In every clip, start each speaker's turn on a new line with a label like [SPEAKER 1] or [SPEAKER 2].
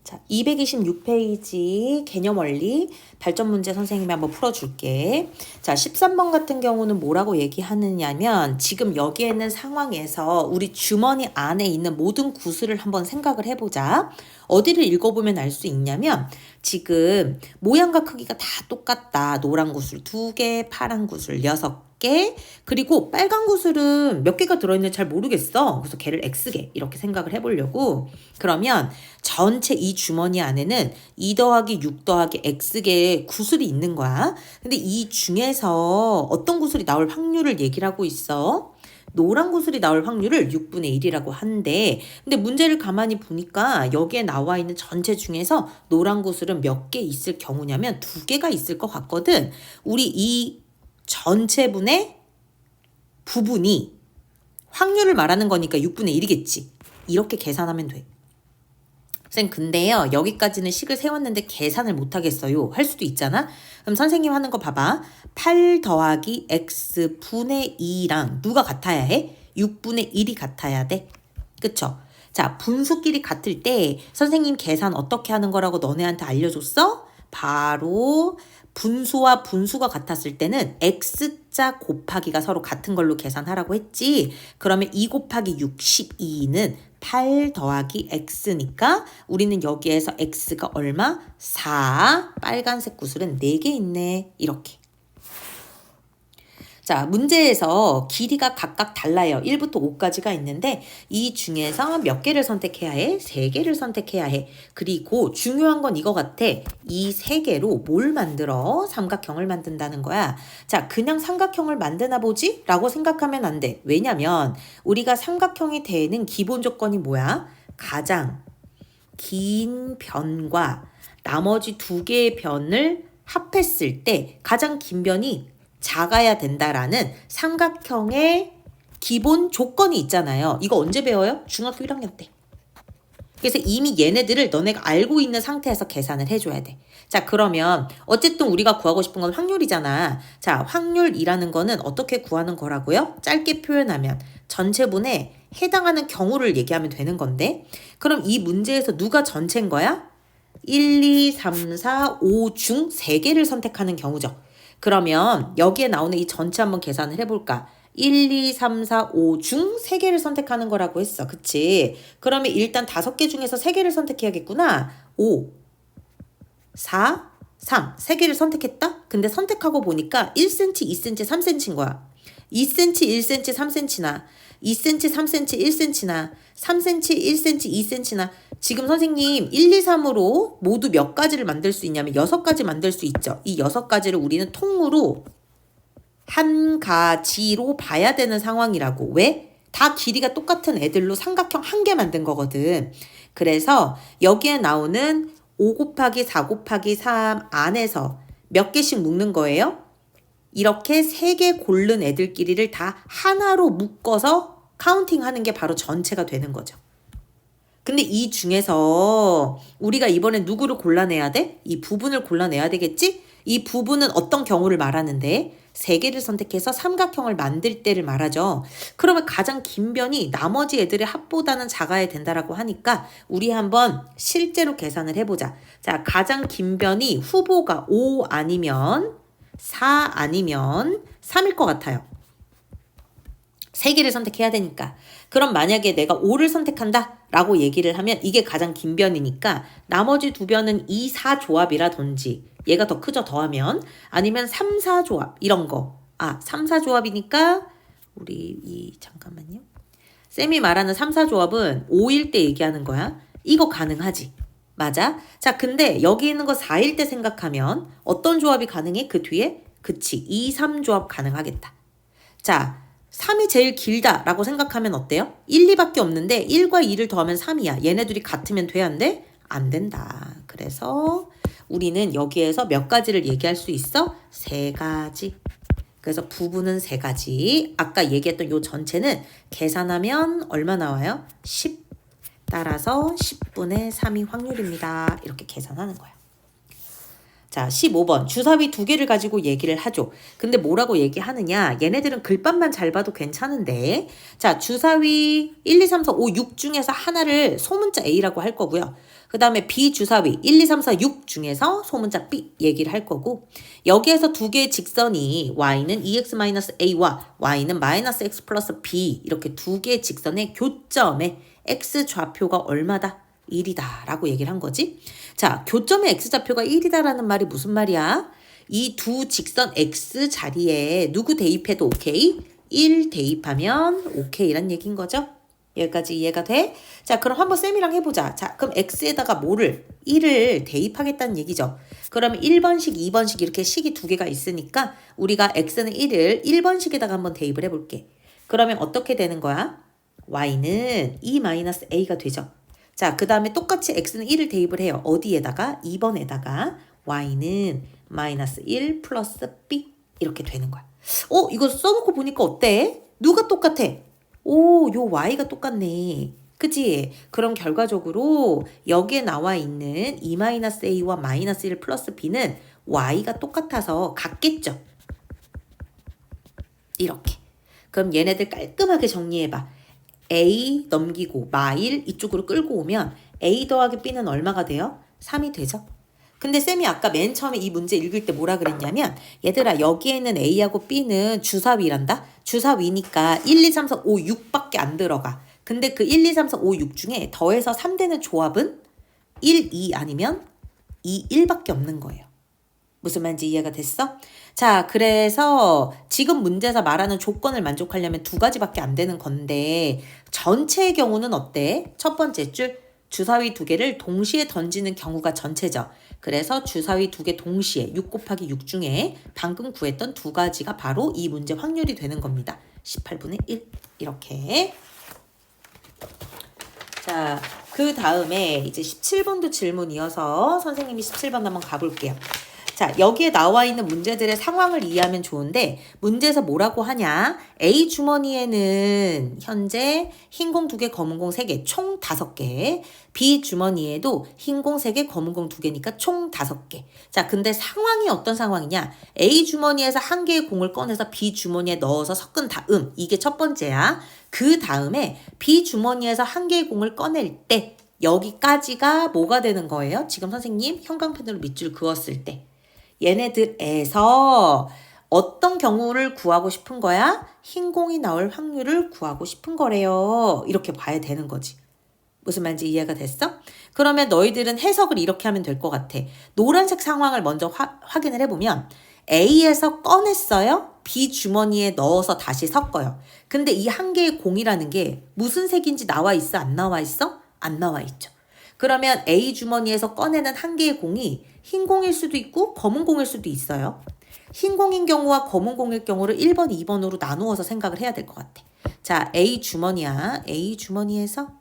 [SPEAKER 1] 자, 226페이지 개념 원리 발전 문제 선생님이 한번 풀어줄게. 자, 13번 같은 경우는 뭐라고 얘기하느냐면 지금 여기에 있는 상황에서 우리 주머니 안에 있는 모든 구슬을 한번 생각을 해보자. 어디를 읽어보면 알 수 있냐면 지금 모양과 크기가 다 똑같다. 노란 구슬 2개, 파란 구슬 6개, 그리고 빨간 구슬은 몇 개가 들어있는지 잘 모르겠어. 그래서 걔를 X개 이렇게 생각을 해보려고. 그러면 전체 이 주머니 안에는 2 더하기 6 더하기 X개의 구슬이 있는 거야. 근데 이 중에서 어떤 구슬이 나올 확률을 얘기를 하고 있어. 노란 구슬이 나올 확률을 6분의 1이라고 한대. 근데 문제를 가만히 보니까 여기에 나와 있는 전체 중에서 노란 구슬은 몇 개 있을 경우냐면 2개가 있을 것 같거든. 우리 이 전체분의 부분이 확률을 말하는 거니까 6분의 1이겠지. 이렇게 계산하면 돼. 선생님 근데요 여기까지는 식을 세웠는데 계산을 못하겠어요 할 수도 있잖아. 그럼 선생님 하는 거 봐봐. 8 더하기 x분의 2랑 누가 같아야 해? 6분의 1이 같아야 돼. 그쵸? 자, 분수끼리 같을 때 선생님 계산 어떻게 하는 거라고 너네한테 알려줬어? 바로 분수와 분수가 같았을 때는 x자 곱하기가 서로 같은 걸로 계산하라고 했지. 그러면 2 곱하기 6, 12는 8 더하기 x니까 우리는 여기에서 x가 얼마? 4. 빨간색 구슬은 4개 있네. 이렇게. 자, 문제에서 길이가 각각 달라요. 1부터 5까지가 있는데 이 중에서 몇 개를 선택해야 해? 3개를 선택해야 해. 그리고 중요한 건 이거 같아. 이 3개로 뭘 만들어? 삼각형을 만든다는 거야. 자, 그냥 삼각형을 만드나 보지? 라고 생각하면 안 돼. 왜냐면 우리가 삼각형이 되는 기본 조건이 뭐야? 가장 긴 변과 나머지 2개의 변을 합했을 때 가장 긴 변이 작아야 된다라는 삼각형의 기본 조건이 있잖아요. 이거 언제 배워요? 중학교 1학년 때. 그래서 이미 얘네들을 너네가 알고 있는 상태에서 계산을 해줘야 돼. 자, 그러면 어쨌든 우리가 구하고 싶은 건 확률이잖아. 자, 확률이라는 거는 어떻게 구하는 거라고요? 짧게 표현하면 전체분에 해당하는 경우를 얘기하면 되는 건데, 그럼 이 문제에서 누가 전체인 거야? 1, 2, 3, 4, 5 중 3개를 선택하는 경우죠. 그러면 여기에 나오는 이 전체 한번 계산을 해볼까? 1, 2, 3, 4, 5 중 3개를 선택하는 거라고 했어. 그치? 그러면 일단 5개 중에서 3개를 선택해야겠구나. 5, 4, 3. 3개를 선택했다? 근데 선택하고 보니까 1cm, 2cm, 3cm인 거야. 2cm, 1cm, 3cm나 2cm, 3cm, 1cm나 3cm, 1cm, 2cm나 지금 선생님 1, 2, 3으로 모두 몇 가지를 만들 수 있냐면 6가지 만들 수 있죠. 이 6가지를 우리는 통으로 한 가지로 봐야 되는 상황이라고. 왜? 다 길이가 똑같은 애들로 삼각형 한 개 만든 거거든. 그래서 여기에 나오는 5 곱하기 4 곱하기 3 안에서 몇 개씩 묶는 거예요? 이렇게 3개 고른 애들끼리를 다 하나로 묶어서 카운팅하는 게 바로 전체가 되는 거죠. 근데 이 중에서 우리가 이번엔 누구를 골라내야 돼? 이 부분을 골라내야 되겠지? 이 부분은 어떤 경우를 말하는데 3개를 선택해서 삼각형을 만들 때를 말하죠. 그러면 가장 긴 변이 나머지 애들의 합보다는 작아야 된다라고 하니까 우리 한번 실제로 계산을 해보자. 자, 가장 긴 변이 후보가 5 아니면 4 아니면 3일 것 같아요. 3개를 선택해야 되니까. 그럼 만약에 내가 5를 선택한다 라고 얘기를 하면 이게 가장 긴 변이니까 나머지 2변은 2, 4 조합이라든지 얘가 더 크죠 더하면, 아니면 3, 4 조합 이런 거. 3, 4 조합이니까 우리 잠깐만요. 쌤이 말하는 3, 4 조합은 5일 때 얘기하는 거야. 이거 가능하지. 맞아? 자, 근데 여기 있는 거 4일 때 생각하면 어떤 조합이 가능해? 그 뒤에? 그치. 2, 3 조합 가능하겠다. 자, 3이 제일 길다라고 생각하면 어때요? 1, 2밖에 없는데 1과 2를 더하면 3이야. 얘네들이 같으면 돼? 안 돼? 안 된다. 그래서 우리는 여기에서 몇 가지를 얘기할 수 있어? 3가지. 그래서 부분은 3가지. 아까 얘기했던 요 전체는 계산하면 얼마 나와요? 10. 따라서 10분의 3이 확률입니다. 이렇게 계산하는 거야. 자, 15번. 주사위 두 개를 가지고 얘기를 하죠. 근데 뭐라고 얘기하느냐? 얘네들은 글밥만 잘 봐도 괜찮은데. 자, 주사위 1, 2, 3, 4, 5, 6 중에서 하나를 소문자 A라고 할 거고요. 그 다음에 B 주사위 1, 2, 3, 4, 6 중에서 소문자 B 얘기를 할 거고, 여기에서 두 개의 직선이 y는 2x-a와 y는 -x 플러스 b, 이렇게 두 개의 직선의 교점에 x 좌표가 얼마다? 1이다 라고 얘기를 한 거지. 자, 교점의 x좌표가 1이다 라는 말이 무슨 말이야? 이 두 직선 x 자리에 누구 대입해도 오케이? 1 대입하면 오케이 란 얘기인 거죠. 여기까지 이해가 돼? 자, 그럼 한번 쌤이랑 해보자. 자, 그럼 x에다가 뭐를? 1을 대입하겠다는 얘기죠. 그러면 1번식, 2번식 이렇게 식이 두 개가 있으니까 우리가 x는 1을 1번식에다가 한번 대입을 해볼게. 그러면 어떻게 되는 거야? y는 2-a가 되죠. 자, 그 다음에 똑같이 x는 1을 대입을 해요. 어디에다가? 2번에다가 y는 -1 플러스 b 이렇게 되는 거야. 이거 써놓고 보니까 어때? 누가 똑같아? 오, 요 y가 똑같네. 그치? 그럼 결과적으로 여기에 나와 있는 2-a와 -1 플러스 b는 y가 똑같아서 같겠죠? 이렇게. 그럼 얘네들 깔끔하게 정리해봐. A 넘기고 마일 이쪽으로 끌고 오면 A 더하기 B는 얼마가 돼요? 3이 되죠. 근데 쌤이 아까 맨 처음에 이 문제 읽을 때 뭐라 그랬냐면, 얘들아 여기에는 A하고 B는 주사위란다? 주사위니까 1, 2, 3, 4, 5, 6밖에 안 들어가. 근데 그 1, 2, 3, 4, 5, 6 중에 더해서 3되는 조합은 1, 2 아니면 2, 1밖에 없는 거예요. 무슨 말인지 이해가 됐어? 자, 그래서 지금 문제에서 말하는 조건을 만족하려면 두 가지밖에 안 되는 건데, 전체의 경우는 어때? 첫 번째 줄, 주사위 두 개를 동시에 던지는 경우가 전체죠. 그래서 주사위 두 개 동시에 6 곱하기 6 중에 방금 구했던 두 가지가 바로 이 문제 확률이 되는 겁니다. 18분의 1 이렇게. 자, 그 다음에 이제 17번도 질문 이어서 선생님이 17번 한번 가볼게요. 자, 여기에 나와 있는 문제들의 상황을 이해하면 좋은데, 문제에서 뭐라고 하냐? A 주머니에는 현재 흰 공 2개, 검은 공 3개, 총 5개. B 주머니에도 흰 공 3개, 검은 공 2개니까 총 5개. 자, 근데 상황이 어떤 상황이냐? A 주머니에서 한 개의 공을 꺼내서 B 주머니에 넣어서 섞은 다음, 이게 첫 번째야. 그 다음에 B 주머니에서 한 개의 공을 꺼낼 때, 여기까지가 뭐가 되는 거예요? 지금 선생님 형광펜으로 밑줄 그었을 때. 얘네들에서 어떤 경우를 구하고 싶은 거야? 흰 공이 나올 확률을 구하고 싶은 거래요. 이렇게 봐야 되는 거지. 무슨 말인지 이해가 됐어? 그러면 너희들은 해석을 이렇게 하면 될 것 같아. 노란색 상황을 먼저 확인을 해보면 A에서 꺼냈어요. B 주머니에 넣어서 다시 섞어요. 근데 이 한 개의 공이라는 게 무슨 색인지 나와 있어? 안 나와 있어? 안 나와 있죠. 그러면 A 주머니에서 꺼내는 한 개의 공이 흰 공일 수도 있고 검은 공일 수도 있어요. 흰 공인 경우와 검은 공일 경우를 1번, 2번으로 나누어서 생각을 해야 될 것 같아. 자, A 주머니야. A 주머니에서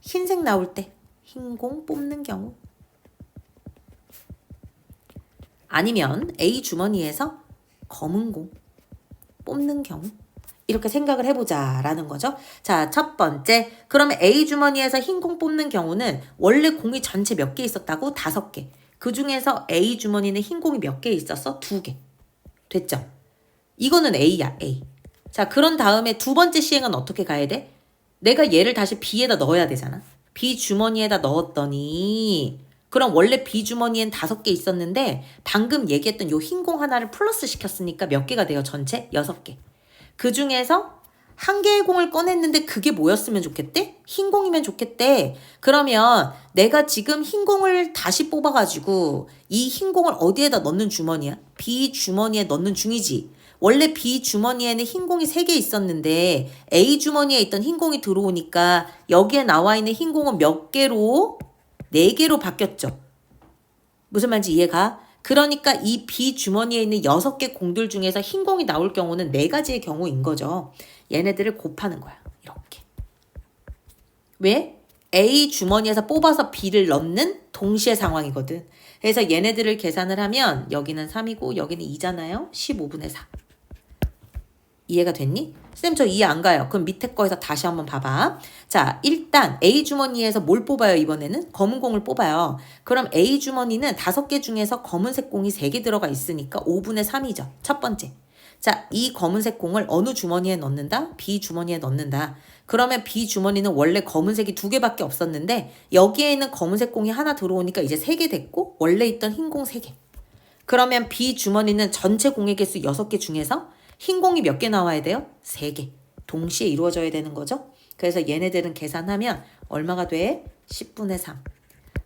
[SPEAKER 1] 흰색 나올 때 흰 공 뽑는 경우. 아니면 A 주머니에서 검은 공 뽑는 경우. 이렇게 생각을 해보자 라는 거죠. 자, 첫 번째. 그러면 A 주머니에서 흰 공 뽑는 경우는 원래 공이 전체 몇 개 있었다고? 5개. 그 중에서 A 주머니는 흰 공이 몇 개 있었어? 2개. 됐죠? 이거는 A야, A. 자, 그런 다음에 두 번째 시행은 어떻게 가야 돼? 내가 얘를 다시 B에다 넣어야 되잖아. B 주머니에다 넣었더니, 그럼 원래 B 주머니엔 5개 있었는데 방금 얘기했던 요 흰 공 하나를 플러스 시켰으니까 몇 개가 돼요? 전체 6개. 그 중에서 한 개의 공을 꺼냈는데 그게 뭐였으면 좋겠대? 흰 공이면 좋겠대. 그러면 내가 지금 흰 공을 다시 뽑아가지고 이 흰 공을 어디에다 넣는 주머니야? B 주머니에 넣는 중이지. 원래 B 주머니에는 흰 공이 3개 있었는데 A 주머니에 있던 흰 공이 들어오니까 여기에 나와 있는 흰 공은 몇 개로? 4개로 바뀌었죠. 무슨 말인지 이해가? 그러니까 이 B 주머니에 있는 6개 공들 중에서 흰 공이 나올 경우는 4가지의 경우인 거죠. 얘네들을 곱하는 거야. 이렇게. 왜? A 주머니에서 뽑아서 B를 넣는 동시에 상황이거든. 그래서 얘네들을 계산을 하면 여기는 3이고 여기는 2잖아요. 15분의 4. 이해가 됐니? 쌤 저 이해 안 가요. 그럼 밑에 거에서 다시 한번 봐봐. 자, 일단 A 주머니에서 뭘 뽑아요, 이번에는? 검은 공을 뽑아요. 그럼 A 주머니는 5개 중에서 검은색 공이 3개 들어가 있으니까 5분의 3이죠. 첫 번째. 자, 이 검은색 공을 어느 주머니에 넣는다? B 주머니에 넣는다. 그러면 B 주머니는 원래 검은색이 2개밖에 없었는데 여기에 있는 검은색 공이 하나 들어오니까 이제 3개 됐고 원래 있던 흰 공 3개. 그러면 B 주머니는 전체 공의 개수 6개 중에서 흰 공이 몇 개 나와야 돼요? 3개. 동시에 이루어져야 되는 거죠. 그래서 얘네들은 계산하면 얼마가 돼? 10분의 3.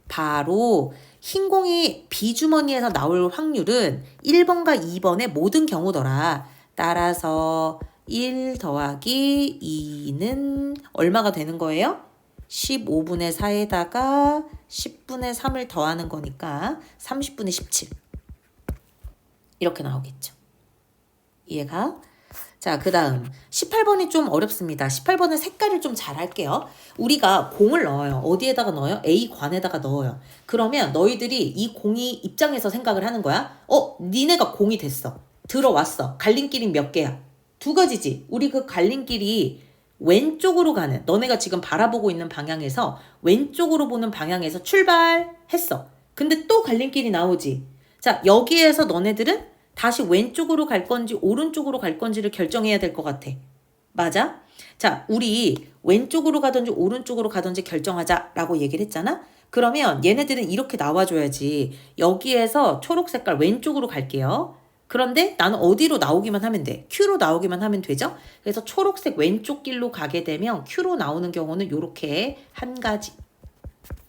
[SPEAKER 1] 바로 흰 공이 B 주머니에서 나올 확률은 1번과 2번의 모든 경우더라. 따라서 1 더하기 2는 얼마가 되는 거예요? 15분의 4에다가 10분의 3을 더하는 거니까 30분의 17. 이렇게 나오겠죠. 이해가? 자, 그 다음 18번이 좀 어렵습니다. 18번은 색깔을 좀 잘 할게요. 우리가 공을 넣어요. 어디에다가 넣어요? A관에다가 넣어요. 그러면 너희들이 이 공이 입장에서 생각을 하는 거야. 니네가 공이 됐어. 들어왔어. 갈림길이 몇 개야? 2가지지. 우리 그 갈림길이 왼쪽으로 가는, 너네가 지금 바라보고 있는 방향에서 왼쪽으로 보는 방향에서 출발했어. 근데 또 갈림길이 나오지. 자, 여기에서 너네들은 다시 왼쪽으로 갈 건지 오른쪽으로 갈 건지를 결정해야 될 것 같아. 맞아? 자, 우리 왼쪽으로 가든지 오른쪽으로 가든지 결정하자라고 얘기를 했잖아? 그러면 얘네들은 이렇게 나와줘야지. 여기에서 초록 색깔 왼쪽으로 갈게요. 그런데 나는 어디로 나오기만 하면 돼. Q로 나오기만 하면 되죠? 그래서 초록색 왼쪽 길로 가게 되면 Q로 나오는 경우는 이렇게 한 가지.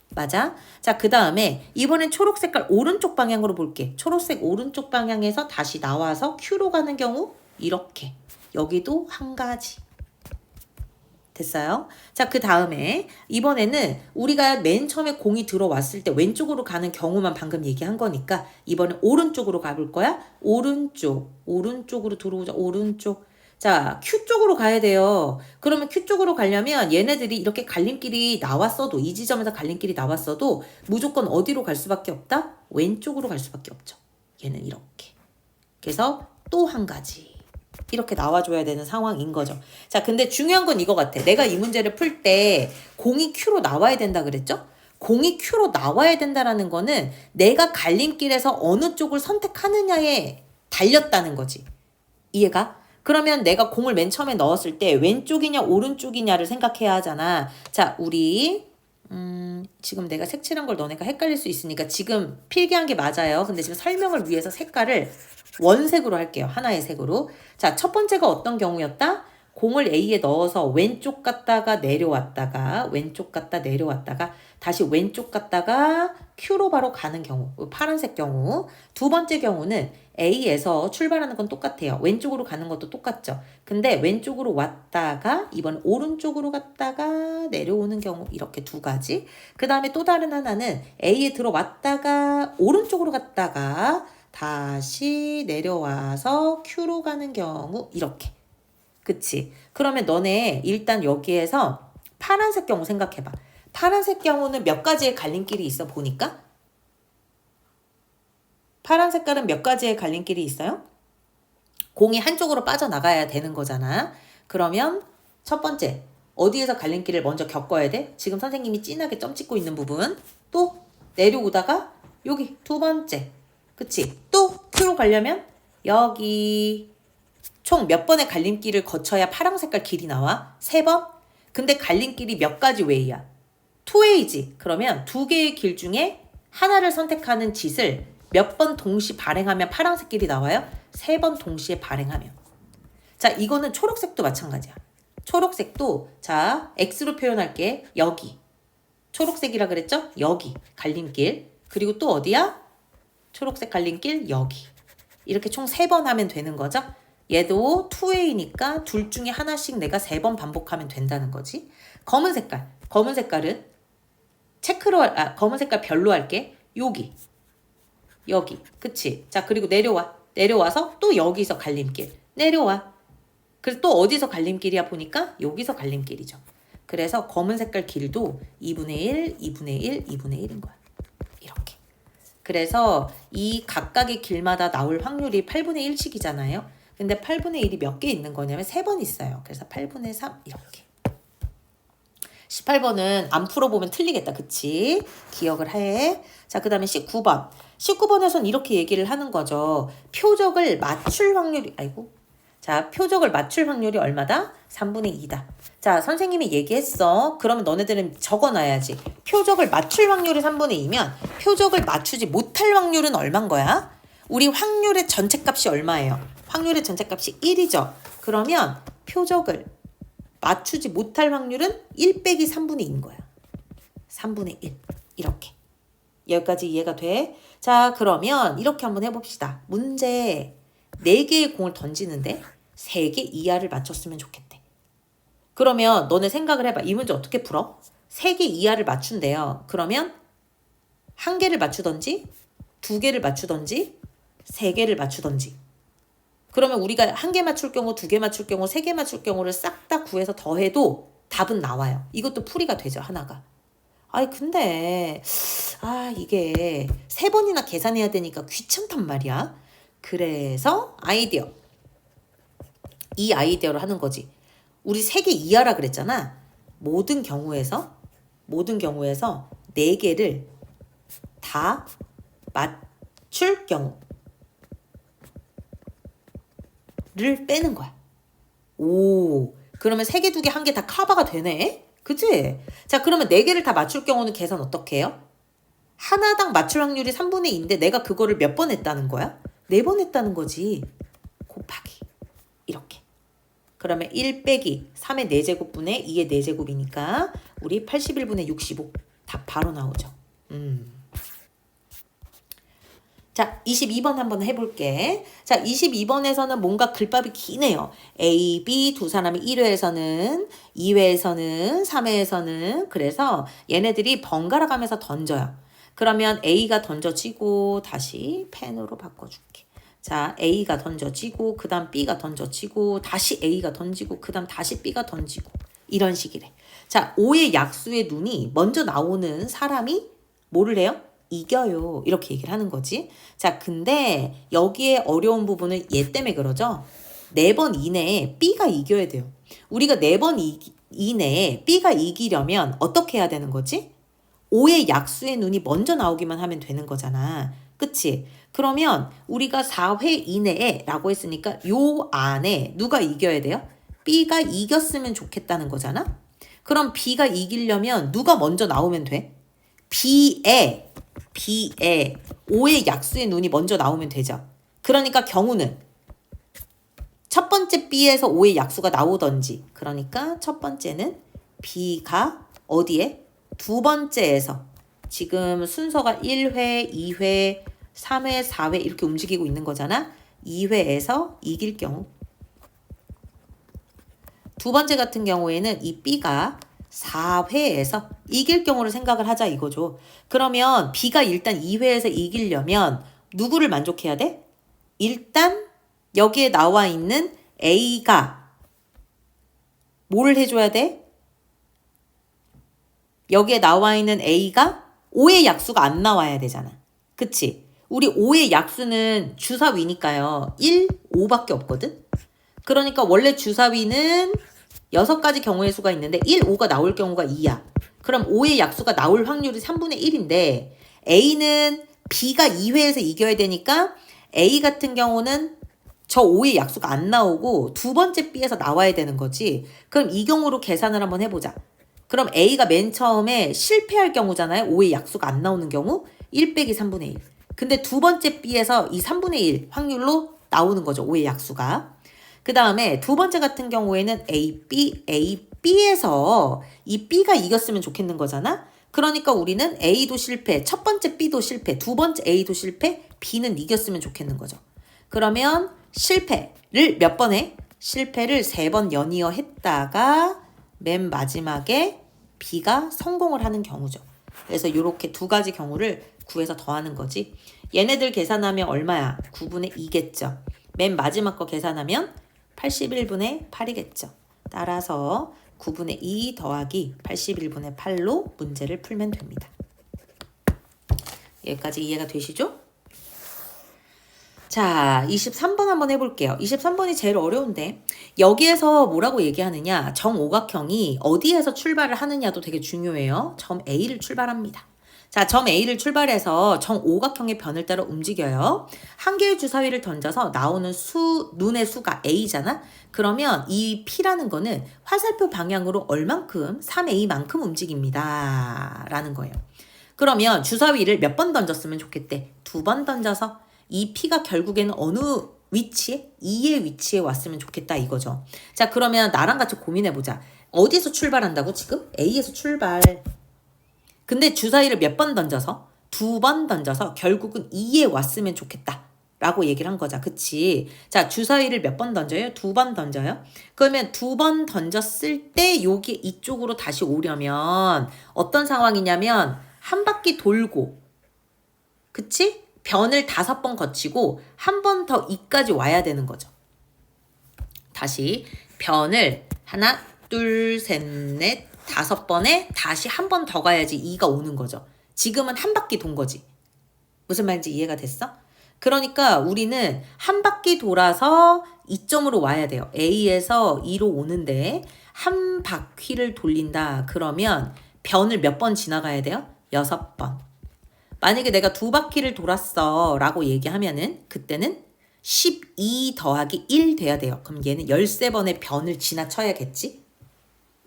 [SPEAKER 1] 맞아? 자, 그 다음에 이번엔 초록 색깔 오른쪽 방향으로 볼게. 초록색 오른쪽 방향에서 다시 나와서 Q로 가는 경우 이렇게. 여기도 한 가지. 됐어요? 자, 그 다음에 이번에는 우리가 맨 처음에 공이 들어왔을 때 왼쪽으로 가는 경우만 방금 얘기한 거니까 이번엔 오른쪽으로 가볼 거야. 오른쪽으로 들어오자. 오른쪽. 자, Q 쪽으로 가야 돼요. 그러면 Q 쪽으로 가려면 얘네들이 이렇게 갈림길이 나왔어도, 이 지점에서 갈림길이 나왔어도 무조건 어디로 갈 수밖에 없다? 왼쪽으로 갈 수밖에 없죠. 얘는 이렇게. 그래서 또 한 가지. 이렇게 나와줘야 되는 상황인 거죠. 자, 근데 중요한 건 이거 같아. 내가 이 문제를 풀 때 공이 Q로 나와야 된다 그랬죠? 공이 Q로 나와야 된다라는 거는 내가 갈림길에서 어느 쪽을 선택하느냐에 달렸다는 거지. 이해가? 그러면 내가 공을 맨 처음에 넣었을 때 왼쪽이냐 오른쪽이냐를 생각해야 하잖아. 자, 우리 지금 내가 색칠한 걸 너네가 헷갈릴 수 있으니까 지금 필기한 게 맞아요. 근데 지금 설명을 위해서 색깔을 원색으로 할게요. 하나의 색으로. 자, 첫 번째가 어떤 경우였다? 공을 A에 넣어서 왼쪽 갔다가 내려왔다가 왼쪽 갔다 내려왔다가 다시 왼쪽 갔다가 Q로 바로 가는 경우, 파란색 경우. 두 번째 경우는 A에서 출발하는 건 똑같아요. 왼쪽으로 가는 것도 똑같죠. 근데 왼쪽으로 왔다가 이번 오른쪽으로 갔다가 내려오는 경우 이렇게 2가지. 그 다음에 또 다른 하나는 A에 들어왔다가 오른쪽으로 갔다가 다시 내려와서 Q로 가는 경우 이렇게. 그치? 그러면 너네 일단 여기에서 파란색 경우 생각해봐. 파란색 경우는 몇 가지의 갈림길이 있어 보니까? 파란 색깔은 몇 가지의 갈림길이 있어요? 공이 한쪽으로 빠져나가야 되는 거잖아. 그러면 첫 번째, 어디에서 갈림길을 먼저 겪어야 돼? 지금 선생님이 진하게 점 찍고 있는 부분. 또 내려오다가 여기 두 번째. 그치? 또 Q로 가려면 여기 총 몇 번의 갈림길을 거쳐야 파란 색깔 길이 나와? 3번? 근데 갈림길이 몇 가지 웨이야? 2웨이지. 그러면 2개의 길 중에 하나를 선택하는 짓을 몇 번 동시 발행하면 파란색 길이 나와요? 3번 동시에 발행하면. 자, 이거는 초록색도 마찬가지야. 초록색도 자, X로 표현할게. 여기. 초록색이라 그랬죠? 여기. 갈림길. 그리고 또 어디야? 초록색 갈림길 여기. 이렇게 총 3번 하면 되는 거죠? 얘도 2A니까 둘 중에 하나씩 내가 3번 반복하면 된다는 거지. 검은 색깔. 검은 색깔은 검은 색깔 별로 할게. 여기. 그치? 자, 그리고 내려와서 또 여기서 갈림길. 내려와. 그래서 또 어디서 갈림길이야 보니까 여기서 갈림길이죠. 그래서 검은 색깔 길도 2분의 1, 2분의 1, 2분의 1인 거야. 이렇게. 그래서 이 각각의 길마다 나올 확률이 8분의 1씩이잖아요. 근데 8분의 1이 몇 개 있는 거냐면 3번 있어요. 그래서 8분의 3 이렇게. 18번은 안 풀어보면 틀리겠다. 그치? 기억을 해. 자, 그 다음에 19번. 19번에선 이렇게 얘기를 하는 거죠. 표적을 맞출 확률이, 아이고. 자, 표적을 맞출 확률이 얼마다? 3분의 2다. 자, 선생님이 얘기했어. 그러면 너네들은 적어놔야지. 표적을 맞출 확률이 3분의 2면 표적을 맞추지 못할 확률은 얼만 거야? 우리 확률의 전체값이 얼마예요? 확률의 전체값이 1이죠. 그러면 표적을 맞추지 못할 확률은 1 빼기 3분의 2인 거야. 3분의 1. 이렇게. 여기까지 이해가 돼? 자, 그러면 이렇게 한번 해봅시다. 문제 4개의 공을 던지는데 3개 이하를 맞췄으면 좋겠대. 그러면 너네 생각을 해봐. 이 문제 어떻게 풀어? 3개 이하를 맞춘대요. 그러면 1개를 맞추던지 2개를 맞추던지 3개를 맞추던지. 그러면 우리가 1개 맞출 경우, 2개 맞출 경우, 3개 맞출 경우를 싹 다 구해서 더해도 답은 나와요. 이것도 풀이가 되죠, 하나가. 아이, 근데 이게 3번이나 계산해야 되니까 귀찮단 말이야. 그래서 아이디어. 이 아이디어로 하는 거지. 우리 3개 이하라 그랬잖아. 모든 경우에서 4개를 다 맞출 경우 를 빼는 거야. 오, 그러면 3개, 2개, 1개 다 커버가 되네? 그치? 자, 그러면 4개를 다 맞출 경우는 계산 어떻게 해요? 하나당 맞출 확률이 3분의 2인데 내가 그거를 몇 번 했다는 거야? 4번 했다는 거지. 곱하기. 이렇게. 그러면 1 빼기 3의 4제곱분의 2의 4제곱이니까 우리 81분의 65. 답 바로 나오죠. 자, 22번 한번 해볼게. 자, 22번에서는 뭔가 글밥이 기네요. A, B 두 사람이 1회에서는, 2회에서는, 3회에서는. 그래서 얘네들이 번갈아 가면서 던져요. 그러면 A가 던져지고 다시 펜으로 바꿔줄게. 자, A가 던져지고 그 다음 B가 던져지고 다시 A가 던지고 그 다음 다시 B가 던지고 이런 식이래. 자, 5의 약수의 눈이 먼저 나오는 사람이 뭐를 해요? 이겨요. 이렇게 얘기를 하는 거지. 자, 근데 여기에 어려운 부분은 얘 때문에 그러죠. 4번 이내에 B가 이겨야 돼요. 우리가 4번 이내에 B가 이기려면 어떻게 해야 되는 거지? 5의 약수의 눈이 먼저 나오기만 하면 되는 거잖아. 그치? 그러면 우리가 4회 이내에 라고 했으니까 요 안에 누가 이겨야 돼요? B가 이겼으면 좋겠다는 거잖아. 그럼 B가 이기려면 누가 먼저 나오면 돼? B에 5의 약수의 눈이 먼저 나오면 되죠. 그러니까 경우는 첫 번째 B에서 5의 약수가 나오던지, 그러니까 첫 번째는 B가 어디에? 두 번째에서 지금 순서가 1회, 2회, 3회, 4회 이렇게 움직이고 있는 거잖아. 2회에서 이길 경우. 두 번째 같은 경우에는 이 B가 4회에서 이길 경우를 생각을 하자 이거죠. 그러면 B가 일단 2회에서 이기려면 누구를 만족해야 돼? 일단 여기에 나와 있는 A가 뭘 해줘야 돼? 여기에 나와 있는 A가 5의 약수가 안 나와야 되잖아. 그치? 우리 5의 약수는 주사위니까요. 1, 5밖에 없거든? 그러니까 원래 주사위는 6가지 경우의 수가 있는데 1, 5가 나올 경우가 2야. 그럼 5의 약수가 나올 확률이 3분의 1인데 A는 B가 2회에서 이겨야 되니까 A 같은 경우는 저 5의 약수가 안 나오고 두 번째 B에서 나와야 되는 거지. 그럼 이 경우로 계산을 한번 해보자. 그럼 A가 맨 처음에 실패할 경우잖아요. 5의 약수가 안 나오는 경우 1 빼기 3분의 1. 근데 두 번째 B에서 이 3분의 1 확률로 나오는 거죠. 5의 약수가. 그 다음에 두 번째 같은 경우에는 B에서 이 B가 이겼으면 좋겠는 거잖아. 그러니까 우리는 A도 실패, 첫 번째 B도 실패, 두 번째 A도 실패, B는 이겼으면 좋겠는 거죠. 그러면 실패를 몇 번 해? 실패를 3번 연이어 했다가 맨 마지막에 B가 성공을 하는 경우죠. 그래서 이렇게 2가지 경우를 구해서 더하는 거지. 얘네들 계산하면 얼마야? 9분의 2겠죠. 맨 마지막 거 계산하면 81분의 8이겠죠. 따라서 9분의 2 더하기 81분의 8로 문제를 풀면 됩니다. 여기까지 이해가 되시죠? 자, 23번 한번 해볼게요. 23번이 제일 어려운데 여기에서 뭐라고 얘기하느냐, 정오각형이 어디에서 출발을 하느냐도 되게 중요해요. 점 A를 출발합니다. 자, 점 A를 출발해서 정오각형의 변을 따라 움직여요. 한 개의 주사위를 던져서 나오는 눈의 수가 A잖아? 그러면 이 P라는 거는 화살표 방향으로 얼만큼? 3A만큼 움직입니다. 라는 거예요. 그러면 주사위를 몇 번 던졌으면 좋겠대? 2번 던져서 이 P가 결국에는 어느 위치에? 2의 위치에 왔으면 좋겠다 이거죠. 자, 그러면 나랑 같이 고민해보자. 어디서 출발한다고 지금? A에서 출발. 근데 주사위를 몇 번 던져서? 2번 던져서 결국은 2에 왔으면 좋겠다 라고 얘기를 한 거죠. 그치? 자, 주사위를 몇 번 던져요? 2번 던져요? 그러면 2번 던졌을 때 여기 이쪽으로 다시 오려면 어떤 상황이냐면 한 바퀴 돌고, 그치? 변을 5번 거치고 한 번 더 2까지 와야 되는 거죠. 다시 변을 하나, 둘, 셋, 넷, 5번에 다시 한 번 더 가야지 2가 오는 거죠. 지금은 한 바퀴 돈 거지. 무슨 말인지 이해가 됐어? 그러니까 우리는 한 바퀴 돌아서 이점으로 와야 돼요. A에서 2로 오는데 한 바퀴를 돌린다. 그러면 변을 몇 번 지나가야 돼요? 6번. 만약에 내가 2바퀴를 돌았어 라고 얘기하면은 그때는 12 더하기 1 돼야 돼요. 그럼 얘는 13번의 변을 지나쳐야겠지?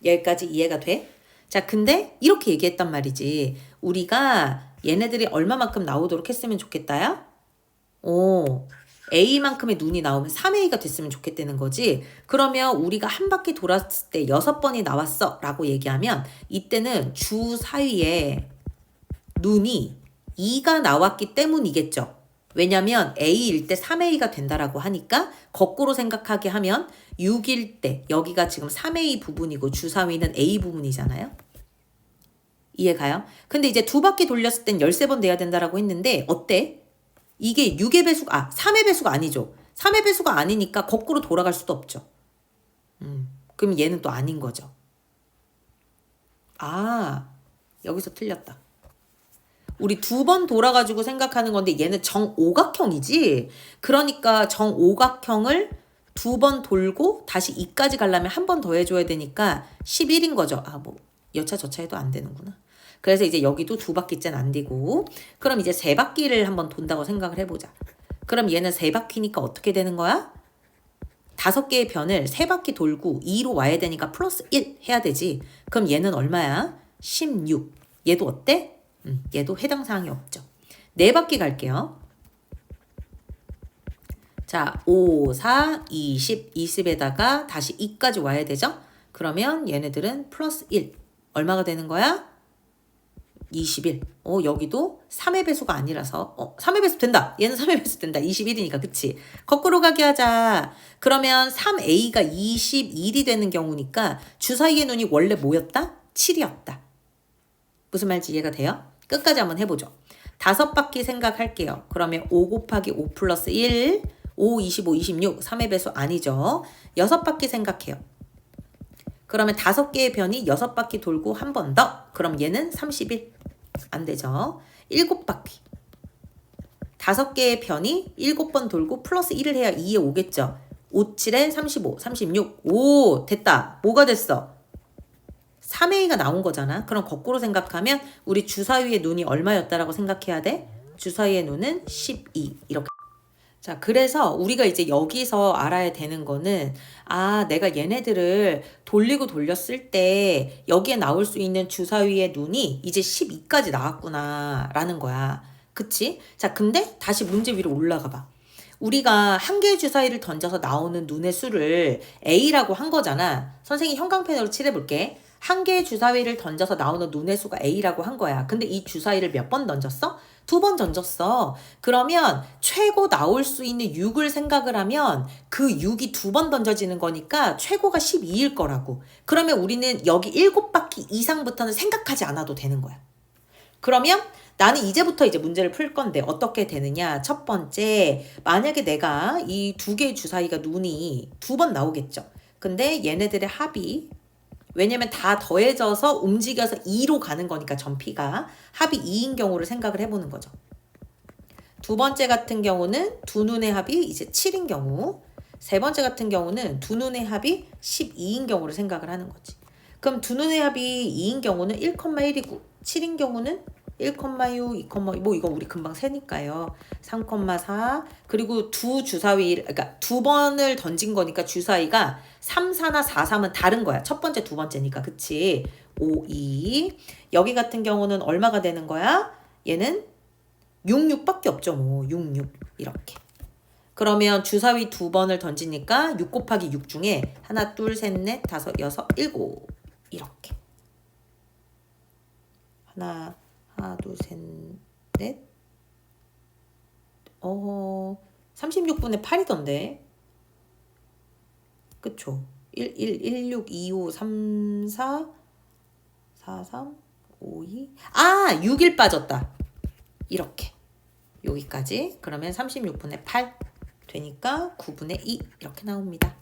[SPEAKER 1] 여기까지 이해가 돼? 자, 근데 이렇게 얘기했단 말이지. 우리가 얘네들이 얼마만큼 나오도록 했으면 좋겠다야? A만큼의 눈이 나오면 3A가 됐으면 좋겠다는 거지. 그러면 우리가 한 바퀴 돌았을 때 6번이 나왔어 라고 얘기하면 이때는 주 사이에 눈이 2가 나왔기 때문이겠죠. 왜냐면 A일 때 3A가 된다라고 하니까 거꾸로 생각하게 하면 6일 때 여기가 지금 3A 부분이고 주사위는 A 부분이잖아요. 이해가요? 근데 이제 2바퀴 돌렸을 땐 13번 돼야 된다라고 했는데 어때? 이게 6의 배수가 3의 배수가 아니죠. 3의 배수가 아니니까 거꾸로 돌아갈 수도 없죠. 그럼 얘는 또 아닌 거죠. 아, 여기서 틀렸다. 우리 2번 돌아가지고 생각하는 건데 얘는 정오각형이지. 그러니까 정오각형을 2번 돌고 다시 2까지 가려면 한 번 더 해줘야 되니까 11인 거죠. 아, 뭐 여차 저차 해도 안 되는구나. 그래서 이제 여기도 2바퀴째는 안 되고, 그럼 이제 3바퀴를 한번 돈다고 생각을 해보자. 그럼 얘는 3바퀴니까 어떻게 되는 거야? 5개의 변을 3바퀴 돌고 2로 와야 되니까 플러스 1 해야 되지. 그럼 얘는 얼마야? 16. 얘도 어때? 얘도 해당 사항이 없죠. 4바퀴 갈게요. 자, 5, 4, 20, 20에다가 다시 2까지 와야 되죠? 그러면 얘네들은 플러스 1. 얼마가 되는 거야? 21. 여기도 3의 배수가 아니라서 3의 배수 된다. 얘는 3의 배수 된다. 21이니까 그치? 거꾸로 가게 하자. 그러면 3A가 21이 되는 경우니까 주사위의 눈이 원래 뭐였다? 7이었다. 무슨 말인지 이해가 돼요? 끝까지 한번 해보죠. 5바퀴 생각할게요. 그러면 5 곱하기 5 플러스 1, 5, 25, 26, 3의 배수 아니죠. 6바퀴 생각해요. 그러면 5개의 변이 6바퀴 돌고 한 번 더. 그럼 얘는 31. 안 되죠. 7바퀴. 5개의 변이 7번 돌고 플러스 1을 해야 2에 오겠죠. 5, 7에 35, 36. 오, 됐다. 뭐가 됐어? 3A가 나온 거잖아. 그럼 거꾸로 생각하면 우리 주사위의 눈이 얼마였다라고 생각해야 돼? 주사위의 눈은 12. 이렇게. 자, 그래서 우리가 이제 여기서 알아야 되는 거는 내가 얘네들을 돌리고 돌렸을 때 여기에 나올 수 있는 주사위의 눈이 이제 12까지 나왔구나 라는 거야. 그치? 자, 근데 다시 문제 위로 올라가 봐. 우리가 한 개의 주사위를 던져서 나오는 눈의 수를 A라고 한 거잖아. 선생님 형광펜으로 칠해볼게. 한 개의 주사위를 던져서 나오는 눈의 수가 A라고 한 거야. 근데 이 주사위를 몇 번 던졌어? 2번 던졌어. 그러면 최고 나올 수 있는 6을 생각을 하면 그 6이 2번 던져지는 거니까 최고가 12일 거라고. 그러면 우리는 여기 7바퀴 이상부터는 생각하지 않아도 되는 거야. 그러면 나는 이제부터 이제 문제를 풀 건데 어떻게 되느냐. 첫 번째, 만약에 내가 이 2개의 주사위가 눈이 2번 나오겠죠. 근데 얘네들의 합이, 왜냐면 다 더해져서 움직여서 2로 가는 거니까 전피가 합이 2인 경우를 생각을 해보는 거죠. 두 번째 같은 경우는 두 눈의 합이 이제 7인 경우, 세 번째 같은 경우는 두 눈의 합이 12인 경우를 생각을 하는 거지. 그럼 두 눈의 합이 2인 경우는 1,1이고 7인 경우는 1,6, 2, 뭐 이거 우리 금방 세니까요. 3,4 그리고 두 주사위 그러니까 두 번을 던진 거니까 주사위가 3, 4나 4, 3은 다른 거야. 첫 번째, 두 번째니까. 그치? 5, 2 여기 같은 경우는 얼마가 되는 거야? 얘는 6, 6밖에 없죠. 뭐 6, 6 이렇게. 그러면 주사위 두 번을 던지니까 6 곱하기 6 중에 하나, 둘, 셋, 넷, 다섯, 여섯, 일곱 이렇게. 하나, 둘, 셋, 넷. 36분의 8이던데. 그쵸? 1, 6, 2, 5, 3, 4, 4, 3, 5, 2. 6일 빠졌다. 이렇게. 여기까지. 그러면 36분의 8 되니까 9분의 2 이렇게 나옵니다.